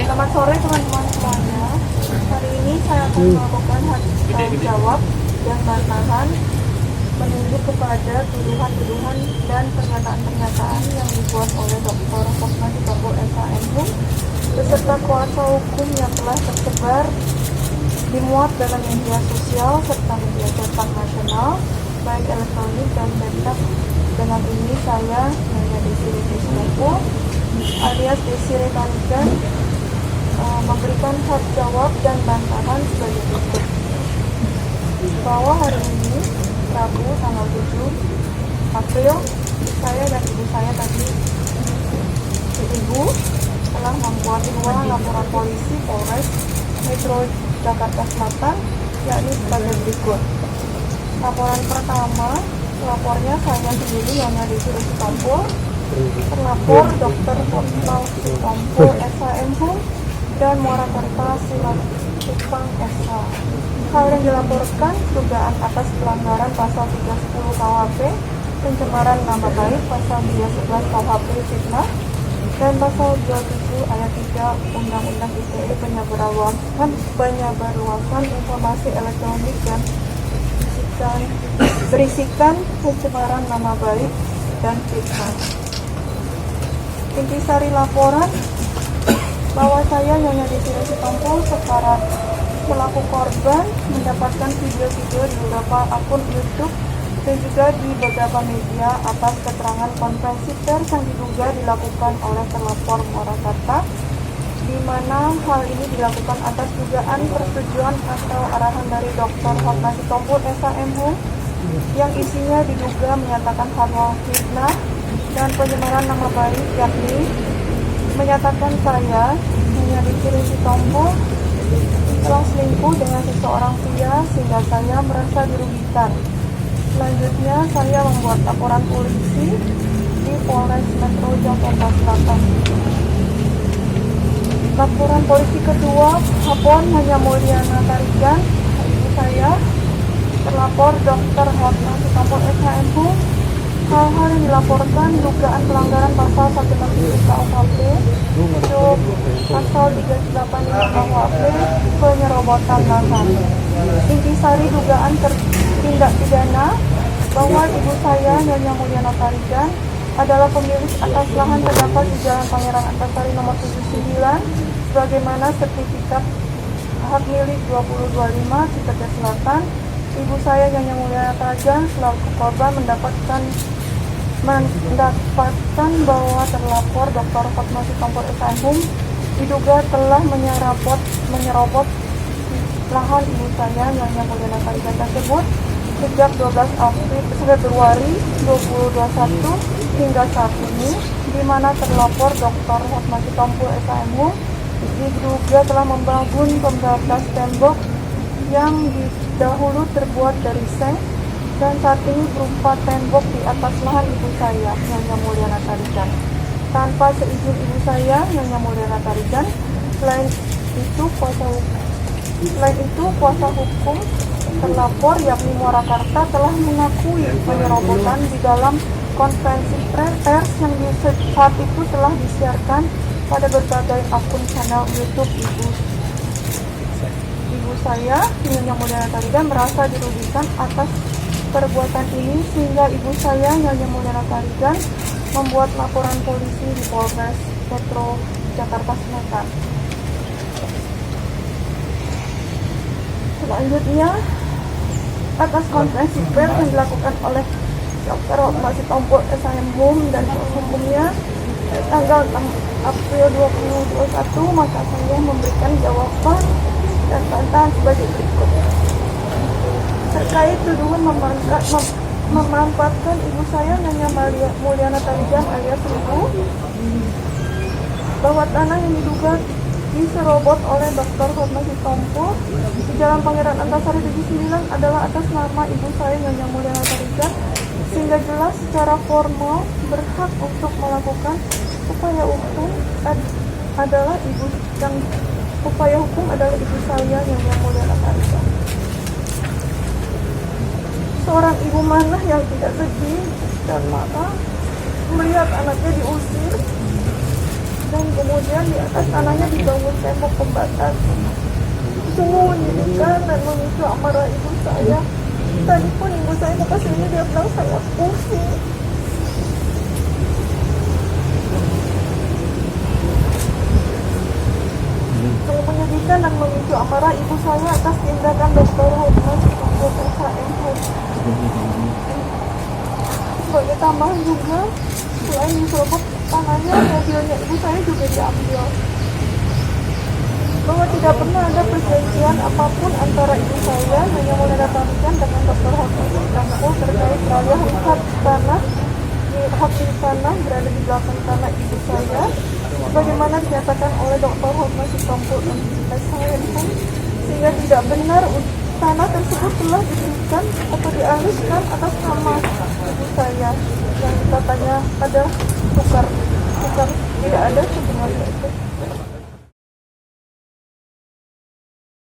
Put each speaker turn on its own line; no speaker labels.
Selamat sore teman-teman semuanya. Hari ini saya akan melakukan tanya jawab dan bantahan menunjuk kepada tuduhan-tuduhan dan pernyataan-pernyataan yang dibuat oleh Dr. Hotma Sitompul SHMH beserta kuasa hukum yang telah tersebar dimuat dalam media sosial serta media cetak nasional, baik elektronik dan cetak. Dengan ini saya Nyonya Desiree Sitompul alias Desiree Tarigan memberikan hak jawab dan bantahan sebagai berikut. Bahwa hari ini Rabu tanggal 7 April saya dan ibu saya tadi ibu telah membuat dua laporan polisi Polres Metro Jakarta Selatan, yakni sebagai berikut. Laporan pertama, pelapornya saya sendiri Nyonya Desiree Sitompul, terlapor Dr. Hotma Sitompul SHMH dan Muara Karta Simatupang SH. Hal yang dilaporkan dugaan atas pelanggaran pasal 310 KUHP, pencemaran nama baik, pasal 311 KUHP fitnah, dan pasal 27 ayat 3 Undang-Undang ITE penyebarluasan informasi elektronik dan berisikan pencemaran nama baik dan fitnah. Intisari laporan bahwa saya Nyonya Desiree Sitompul secara pelaku korban mendapatkan video-video di beberapa akun YouTube dan juga di beberapa media atas keterangan konferensi pers yang diduga dilakukan oleh terlapor Muara Karta, di mana hal ini dilakukan atas dugaan persetujuan atau arahan dari Dr. Hotma Sitompul SHMH yang isinya diduga menyatakan hal fitnah dan pencemaran nama baik, yakni menyatakan saya Nyonya Desiree Sitompul telah selingkuh dengan seseorang pria sehingga saya merasa dirugikan. Selanjutnya saya membuat laporan polisi di Polres Metro Jakarta Selatan. Laporan polisi kedua, Hapon Hanya Mulyana Tarigan, ibu saya, terlapor Dr. Hotma Sitompul SHMH. Hal-hal yang dilaporkan dugaan pelanggaran pasal 167 KUHP, pasal 385 KUHP, penyerobotan lahan. Intisari dugaan tindak pidana bahwa ibu saya Nyonya Mulyana Tarigan adalah pemilik atas lahan terdapat di Jalan Pangeran Antasari nomor 79 sebagaimana sertifikat hak milik 2025 Cipete Selatan. Ibu saya Nyonya Mulyana Tarigan selaku korban mendapatkan bahwa terlapor Dr. Hotma Sitompul SHMH diduga telah menyerobot lahan ibu saya Nyonya Mulyana Tarigan tersebut sejak 12 Februari 2021 hingga saat ini, di mana terlapor Dr. Hotma Sitompul SHMH diduga telah membangun pembatas tembok yang dahulu terbuat dari seng dan saat ini berupa tembok di atas lahan ibu saya Nyonya Mulyana Tarigan tanpa seizin ibu saya Nyonya Mulyana Tarigan. Selain itu kuasa hukum terlapor yakni Muara Karta telah mengakui penyerobotan di dalam konferensi pers yang saat itu telah disiarkan pada berbagai akun channel YouTube ibu saya Nyonya Mulyana Tarigan merasa dirugikan atas perbuatan ini sehingga ibu saya Nyonya Mulyana Tarigan membuat laporan polisi di Polres Metro Jakarta Selatan. Selanjutnya, atas konferensi pers yang dilakukan oleh Dr. Hotma Sitompul SHMH dan hukumnya tanggal 6 April 2021, maka saya memberikan jawaban dan bantahan sebagai berikut. Terkait tuduhan memanfaatkan ibu saya Nyonya Mulyana Tarigan alias ibu, bahwa tanah yang diduga diserobot oleh Dr. Hotma Sitompul di Jalan Pangeran Antasari 79 adalah atas nama ibu saya Nyonya Mulyana Tarigan, sehingga jelas secara formal berhak untuk melakukan upaya hukum adalah ibu saya Nyonya Mulyana Tarigan. Seorang ibu mana yang tidak sedih dan marah melihat anaknya diusir dan kemudian di atas tanahnya dibangun tembok pembatas. Sungguh menyedihkan dan memicu amarah ibu saya. Tadi pun ibu saya mau kesini, dia bilang saya pusing. Sungguh menyedihkan dan memicu amarah ibu saya atas tindakan Dr. Hotman Dr. KMH. Sebagai tambahan juga, selain diserobot tangannya, mobilnya ibu saya juga diambil. Bahwa tidak pernah ada perjanjian apapun antara ibu saya hanya menandatangani dengan Dr. Hotman Sitompul terkait proyek hak tanah berada di belakang tanah ibu saya, sebagaimana dinyatakan oleh Dr. Hotman Sitompul dan saya pun, sehingga tidak benar tanah tersebut telah diberikan atau dialihkan atas nama ibu saya yang katanya ada tukar tidak ada sebenarnya itu.